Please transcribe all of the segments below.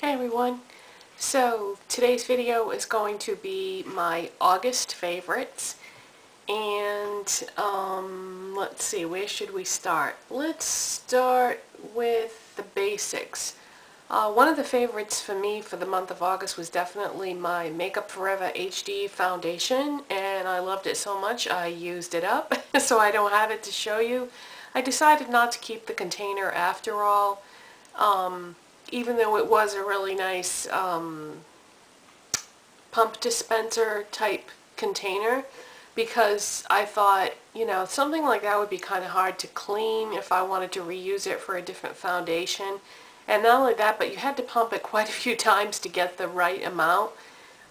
Hey everyone. So today's video is going to be my August favorites, and let's see, where should we start? Let's start with the basics. One of the favorites for me for the month of August was definitely my Makeup Forever HD foundation, and I loved it so much I used it up so I don't have it to show you. I decided not to keep the container after all. Even though it was a really nice pump dispenser type container, because I thought, you know, something like that would be kind of hard to clean if I wanted to reuse it for a different foundation. And not only that, but you had to pump it quite a few times to get the right amount.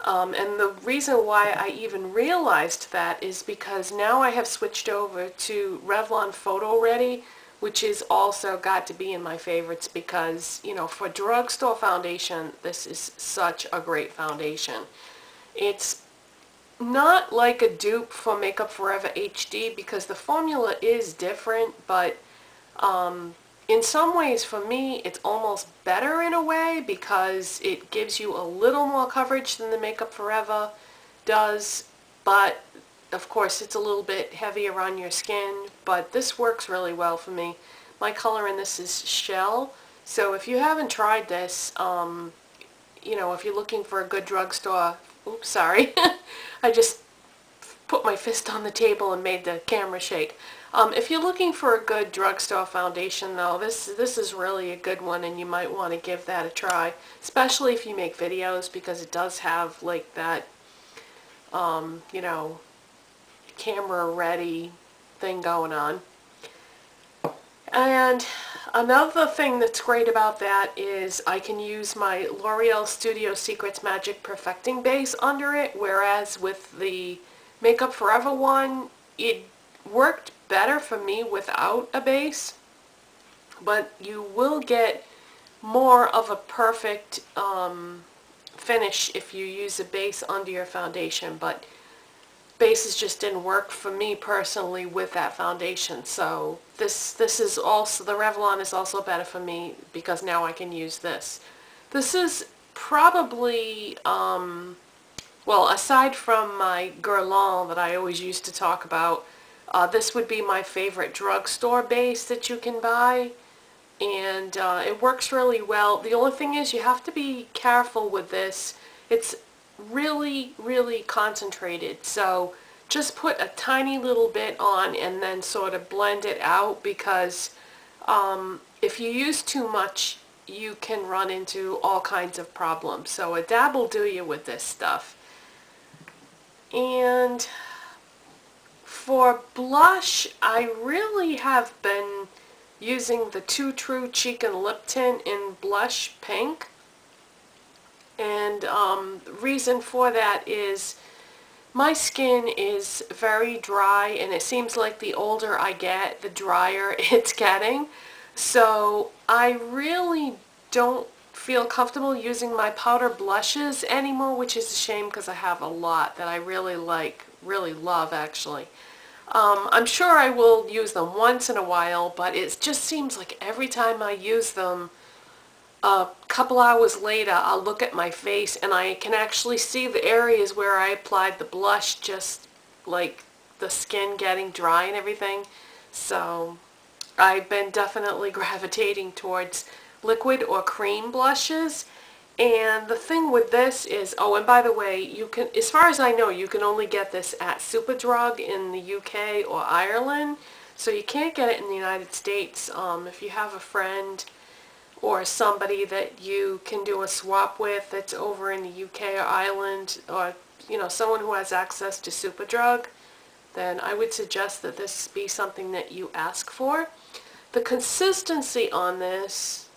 And the reason why I even realized that is because now I have switched over to Revlon Photo Ready, which is also got to be in my favorites because, you know, for drugstore foundation, this is such a great foundation. It's not like a dupe for Makeup Forever HD because the formula is different, but in some ways for me it's almost better in a way because it gives you a little more coverage than the Makeup Forever does, but of course it's a little bit heavier on your skin, but this works really well for me. My color in this is Shell, so if you haven't tried this, you know, if you're looking for a good drugstore, oops, sorry, I just put my fist on the table and made the camera shake. If you're looking for a good drugstore foundation though, this is really a good one, and you might want to give that a try, especially if you make videos, because it does have like that, you know, camera ready thing going on. And another thing that's great about that is I can use my L'Oreal Studio Secrets Magic Perfecting Base under it, whereas with the Makeup Forever one, it worked better for me without a base, but you will get more of a perfect finish if you use a base under your foundation, but bases just didn't work for me personally with that foundation. So this is also, the Revlon is also better for me because now I can use this. This is probably, well, aside from my Guerlain that I always used to talk about, this would be my favorite drugstore base that you can buy, and it works really well. The only thing is you have to be careful with this. It's really, really concentrated, so just put a tiny little bit on and then sort of blend it out, because if you use too much you can run into all kinds of problems. So a dab will do you with this stuff. And for blush, I really have been using the Too True Cheek and Lip Tint in Blush Pink. And the reason for that is my skin is very dry, and it seems like the older I get, the drier it's getting. So I really don't feel comfortable using my powder blushes anymore, which is a shame because I have a lot that I really like, really love actually. I'm sure I will use them once in a while, but it just seems like every time I use them, a couple hours later I'll look at my face and I can actually see the areas where I applied the blush, just like the skin getting dry and everything. So I've been definitely gravitating towards liquid or cream blushes. And the thing with this is, oh, and by the way, you can, as far as I know, you can only get this at Superdrug in the UK or Ireland, so you can't get it in the United States. If you have a friend or somebody that you can do a swap with that's over in the UK or Ireland, or, you know, someone who has access to Superdrug, then I would suggest that this be something that you ask for. The consistency on this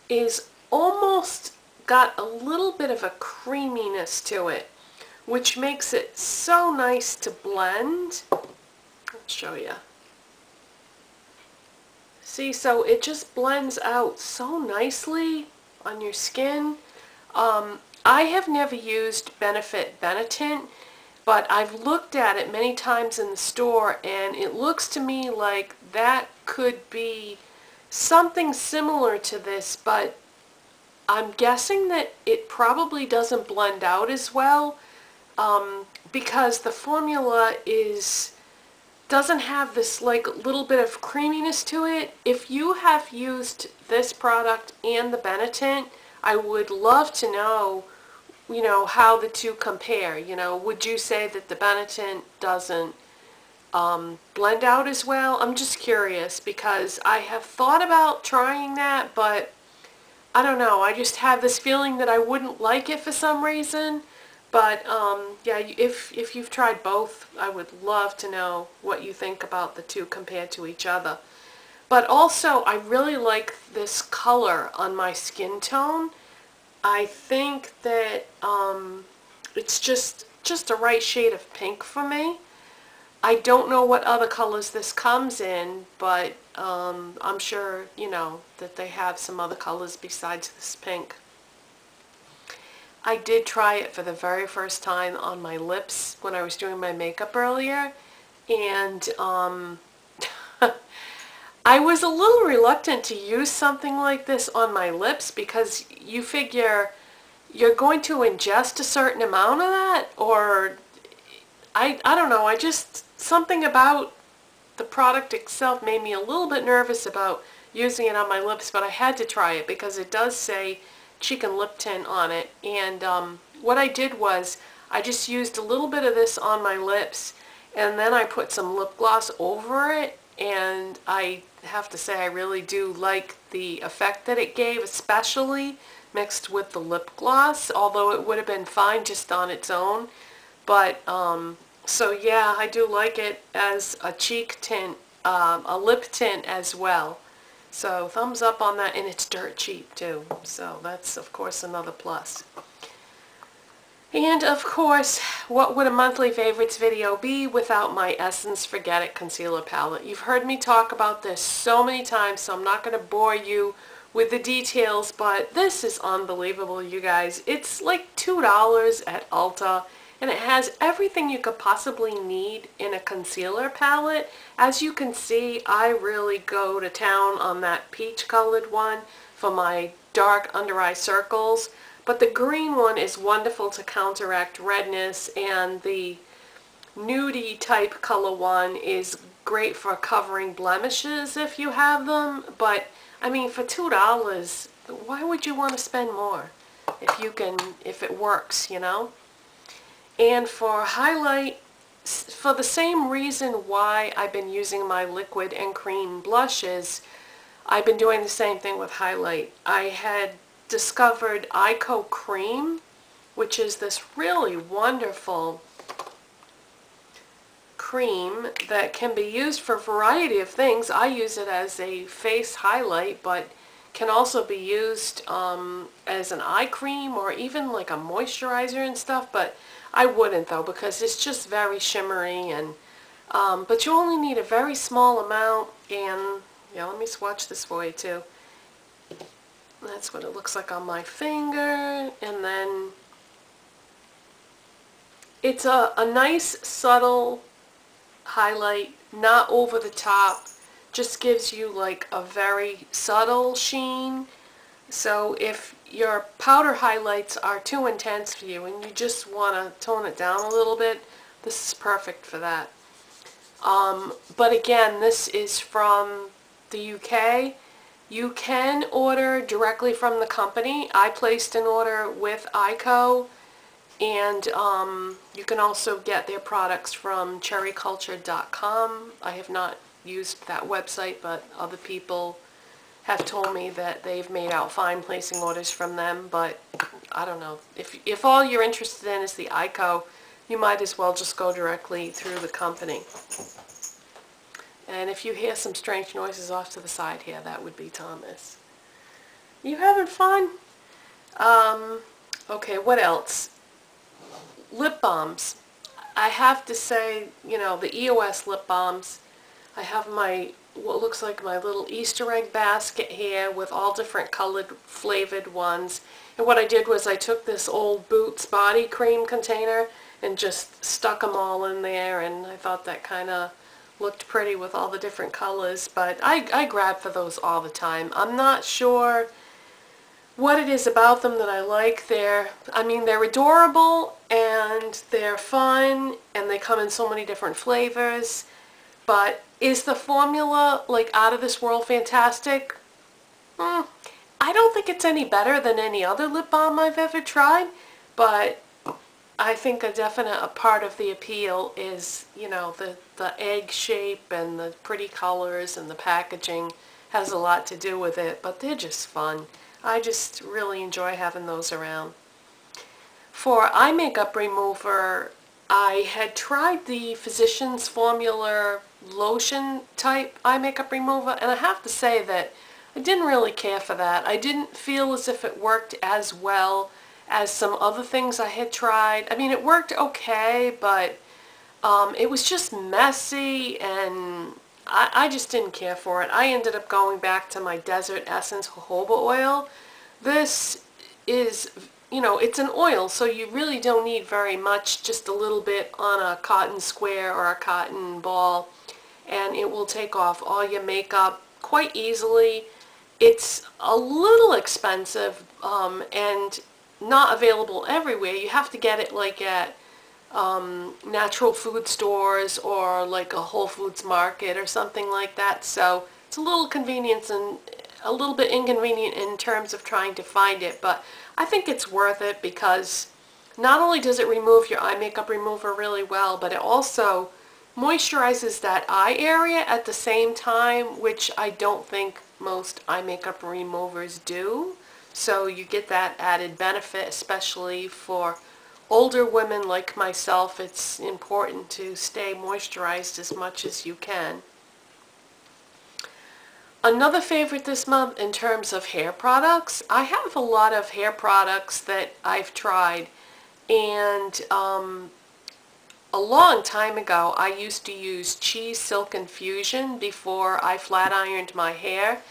is almost got a little bit of a creaminess to it, which makes it so nice to blend. Let's show you. See, so it just blends out so nicely on your skin. I have never used Benefit Benetint, but I've looked at it many times in the store, and it looks to me like that could be something similar to this, but I'm guessing that it probably doesn't blend out as well because the formula doesn't have this like little bit of creaminess to it. If you have used this product and the Benetint, I would love to know, how the two compare. Would you say that the Benetint doesn't blend out as well? I'm just curious because I have thought about trying that, but I don't know. I just have this feeling that I wouldn't like it for some reason. But yeah, if you've tried both, I would love to know what you think about the two compared to each other. But also, I really like this color on my skin tone. I think that it's just the right shade of pink for me. I don't know what other colors this comes in, but I'm sure, that they have some other colors besides this pink. I did try it for the very first time on my lips when I was doing my makeup earlier, and I was a little reluctant to use something like this on my lips because you figure you're going to ingest a certain amount of that, or I don't know, something about the product itself made me a little bit nervous about using it on my lips, but I had to try it because it does say cheek and lip tint on it. And what I did was I just used a little bit of this on my lips, and then I put some lip gloss over it, and I have to say I really do like the effect that it gave, especially mixed with the lip gloss, although it would have been fine just on its own. But so yeah, I do like it as a cheek tint, a lip tint as well. So thumbs up on that, and it's dirt cheap too. So that's of course another plus. And of course, what would a monthly favorites video be without my Essence Forget It concealer palette? You've heard me talk about this so many times, so I'm not going to bore you with the details, but this is unbelievable, you guys. It's like $2 at Ulta, and it has everything you could possibly need in a concealer palette. As you can see, I really go to town on that peach colored one for my dark under eye circles, but the green one is wonderful to counteract redness, and the nudie type color one is great for covering blemishes if you have them. But I mean, for $2, why would you want to spend more if it works, And for highlight, for the same reason why I've been using my liquid and cream blushes, I've been doing the same thing with highlight. I had discovered Ico Cream, which is this really wonderful cream that can be used for a variety of things. I use it as a face highlight, but can also be used as an eye cream or even like a moisturizer and stuff, but I wouldn't though because it's just very shimmery, and but you only need a very small amount. And yeah, let me swatch this for you too. That's what it looks like on my finger, and then it's a nice subtle highlight, not over the top, just gives you like a very subtle sheen. So if your powder highlights are too intense for you and you just want to tone it down a little bit, this is perfect for that. But again, this is from the UK. You can order directly from the company. I placed an order with Ico, and you can also get their products from cherryculture.com. I have not used that website, but other people have told me that they've made out fine placing orders from them. But I don't know. If all you're interested in is the Ico, you might as well just go directly through the company. And if you hear some strange noises off to the side here, that would be Thomas. You having fun? Okay, what else? Lip balms. I have to say, the EOS lip balms. I have what looks like my little Easter egg basket here with all different colored flavored ones. And what I did was I took this old Boots body cream container and just stuck them all in there, and I thought that kind of looked pretty with all the different colors. But I grab for those all the time. I'm not sure what it is about them that I like. I mean, they're adorable and they're fun and they come in so many different flavors. But is the formula like out of this world fantastic? I don't think it's any better than any other lip balm I've ever tried, but I think a definite part of the appeal is, you know, the egg shape and the pretty colors and the packaging has a lot to do with it, but they're just fun. I just really enjoy having those around. For eye makeup remover, I had tried the Physicians Formula lotion type eye makeup remover, and I have to say that I didn't really care for that. I didn't feel as if it worked as well as some other things I had tried. I mean, it worked okay, but it was just messy, and I just didn't care for it. I ended up going back to my Desert Essence jojoba oil. This is, you know, it's an oil, so you really don't need very much, just a little bit on a cotton square or a cotton ball, and it will take off all your makeup quite easily. It's a little expensive and not available everywhere. You have to get it like at natural food stores or like a Whole Foods market or something like that. So it's a little convenience and a little bit inconvenient in terms of trying to find it, but I think it's worth it because not only does it remove your eye makeup remover really well, but it also moisturizes that eye area at the same time, which I don't think most eye makeup removers do. So you get that added benefit, especially for older women like myself. It's important to stay moisturized as much as you can. Another favorite this month in terms of hair products, I have a lot of hair products that I've tried, and a long time ago I used to use Cheese Silk Infusion before I flat ironed my hair,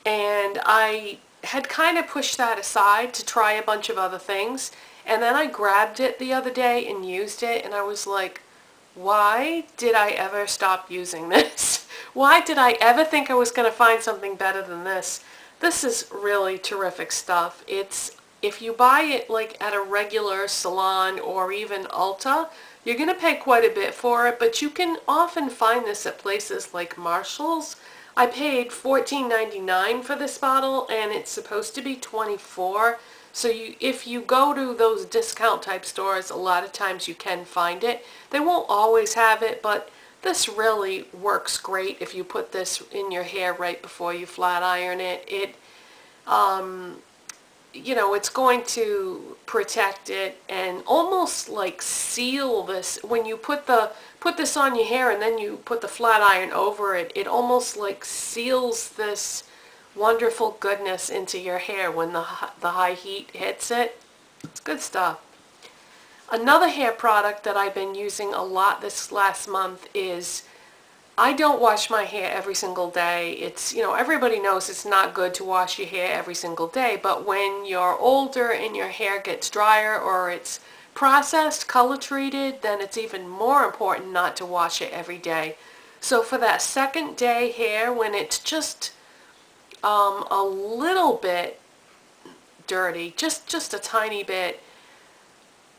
and I had kind of pushed that aside to try a bunch of other things, and then I grabbed it the other day and used it, and I was like, why did I ever stop using this? Why did I ever think I was going to find something better than this? This is really terrific stuff. If you buy it like at a regular salon or even Ulta, you're going to pay quite a bit for it, but you can often find this at places like Marshall's. I paid $14.99 for this bottle, and it's supposed to be $24. So if you go to those discount type stores, a lot of times you can find it. They won't always have it, but this really works great if you put this in your hair right before you flat iron it. You know, it's going to protect it and almost like seal this. When you put this on your hair and then you put the flat iron over it, it almost like seals this wonderful goodness into your hair when the high heat hits it. It's good stuff. Another hair product that I've been using a lot this last month is, I don't wash my hair every single day. It's, you know, everybody knows it's not good to wash your hair every single day, but when you're older and your hair gets drier or it's processed, color treated, then it's even more important not to wash it every day. So for that second day hair, when it's just a little bit dirty, just a tiny bit,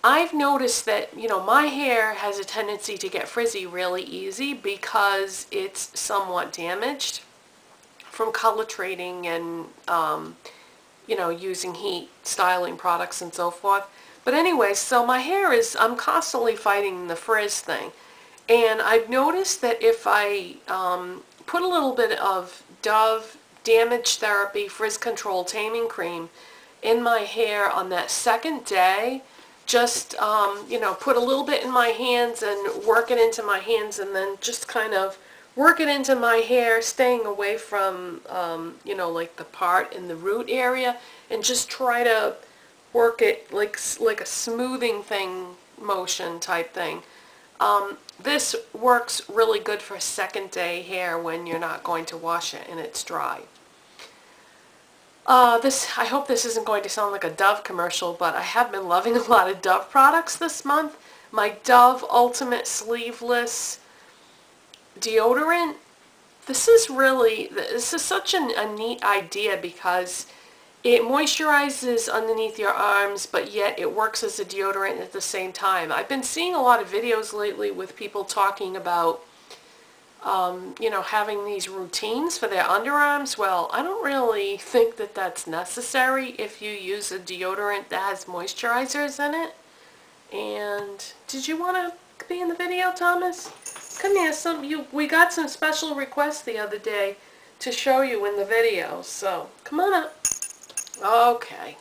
I've noticed that, you know, my hair has a tendency to get frizzy really easy because it's somewhat damaged from color treating and, you know, using heat styling products and so forth. But anyway, so my hair is, I'm constantly fighting the frizz thing. And I've noticed that if I put a little bit of Dove Damage Therapy Frizz Control Taming Cream in my hair on that second day, just, you know, put a little bit in my hands and work it into my hands, and then just kind of work it into my hair, staying away from, you know, like the part in the root area, and just try to work it like a smoothing thing motion type thing. This works really good for second day hair when you're not going to wash it and it's dry. I hope this isn't going to sound like a Dove commercial, but I have been loving a lot of Dove products this month. My Dove Ultimate Sleeveless Deodorant. This is such a neat idea because It moisturizes underneath your arms, but yet it works as a deodorant at the same time. I've been seeing a lot of videos lately with people talking about, you know, having these routines for their underarms. Well, I don't really think that that's necessary if you use a deodorant that has moisturizers in it. And did you want to be in the video, Thomas? Come here. We got some special requests the other day to show you in the video. So come on up. Okay.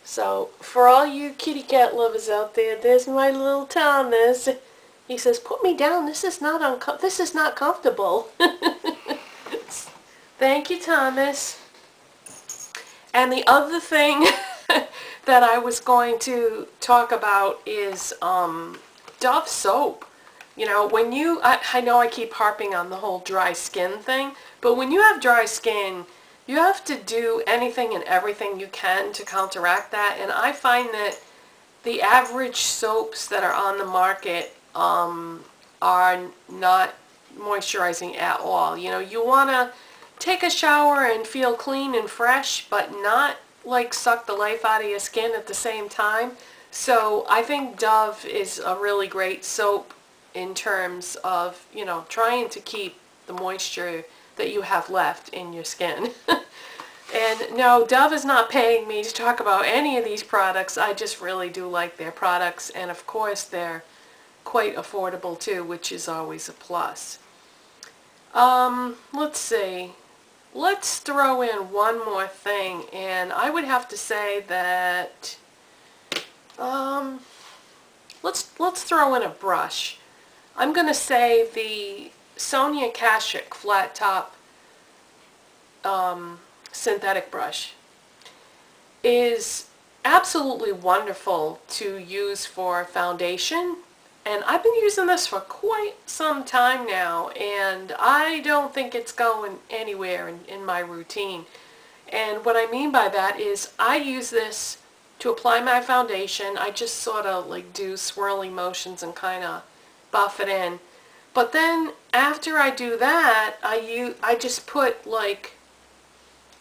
So for all you kitty cat lovers out there, there's my little Thomas. He says, "Put me down. This is not comfortable." Thank you, Thomas. And the other thing that I was going to talk about is Dove soap. You know, when I know I keep harping on the whole dry skin thing, but when you have dry skin, you have to do anything and everything you can to counteract that. And I find that the average soaps that are on the market are not moisturizing at all. You know, you want to take a shower and feel clean and fresh, but not like suck the life out of your skin at the same time. So I think Dove is a really great soap in terms of, you know, trying to keep the moisture that you have left in your skin. And no, Dove is not paying me to talk about any of these products. I just really do like their products, and of course they're quite affordable too, which is always a plus. Let's see. Let's throw in one more thing, and I would have to say that let's throw in a brush. I'm going to say the Sonia Kashuk flat top synthetic brush is absolutely wonderful to use for foundation, and I've been using this for quite some time now, and I don't think it's going anywhere in my routine. And what I mean by that is I use this to apply my foundation. I just sort of like do swirly motions and kind of buff it in. But then after I do that, I just put like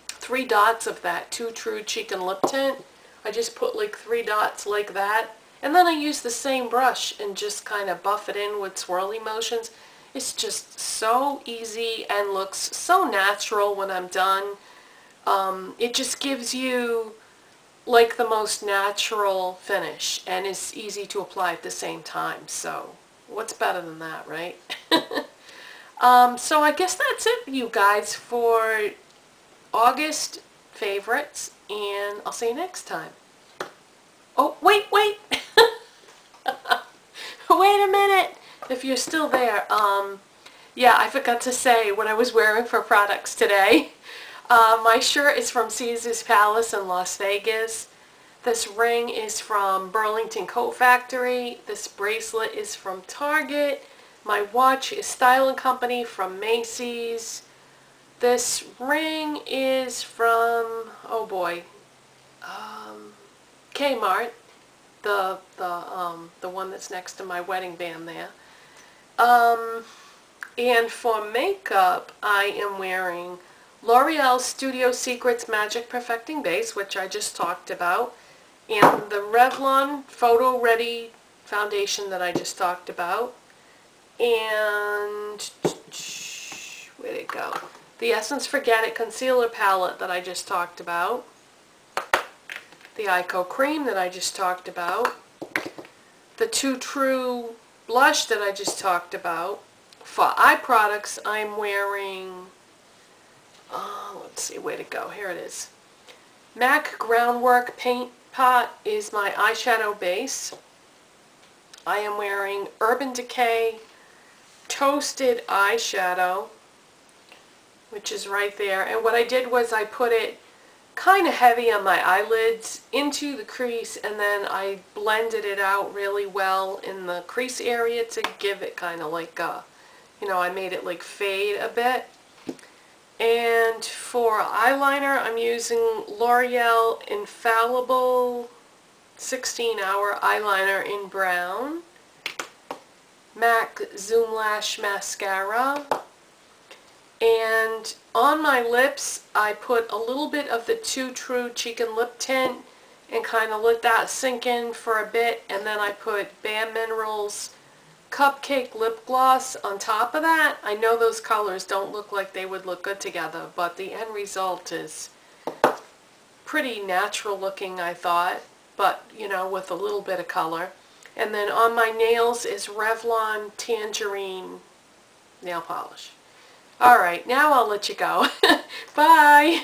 3 dots of that Too True Cheek and Lip Tint. I just put like 3 dots like that. And then I use the same brush and just kind of buff it in with swirly motions. It's just so easy and looks so natural when I'm done. It just gives you like the most natural finish, and it's easy to apply at the same time. So what's better than that, right? So I guess that's it, you guys, for August favorites, and I'll see you next time. Oh, wait! Wait a minute! If you're still there, yeah, I forgot to say what I was wearing for products today. My shirt is from Caesar's Palace in Las Vegas. This ring is from Burlington Coat Factory. This bracelet is from Target. My watch is Style & Company from Macy's. This ring is from, oh boy, Kmart, the one that's next to my wedding band there. And for makeup, I am wearing L'Oreal Studio Secrets Magic Perfecting Base, which I just talked about, and the Revlon Photo Ready foundation that I just talked about, and where'd it go? The Essence Forget It Concealer Palette that I just talked about, the Ico Cream that I just talked about, the Too True Blush that I just talked about. For eye products, I'm wearing, let's see, where'd it go? Here it is. MAC Groundwork Paint Pot is my eyeshadow base. I am wearing Urban Decay Toasted Eyeshadow, which is right there. And what I did was I put it kind of heavy on my eyelids into the crease, and then I blended it out really well in the crease area to give it kind of like a, you know, I made it like fade a bit. And for eyeliner, I'm using L'Oreal Infallible 16-hour eyeliner in brown, MAC Zoom Lash Mascara, And on my lips, I put a little bit of the Too True Cheek and Lip Tint and kind of let that sink in for a bit, and then I put Bare Minerals Cupcake Lip Gloss on top of that. I know those colors don't look like they would look good together, but the end result is pretty natural looking, I thought, but you know, with a little bit of color. And then on my nails is Revlon Tangerine nail polish. Alright, now I'll let you go. Bye!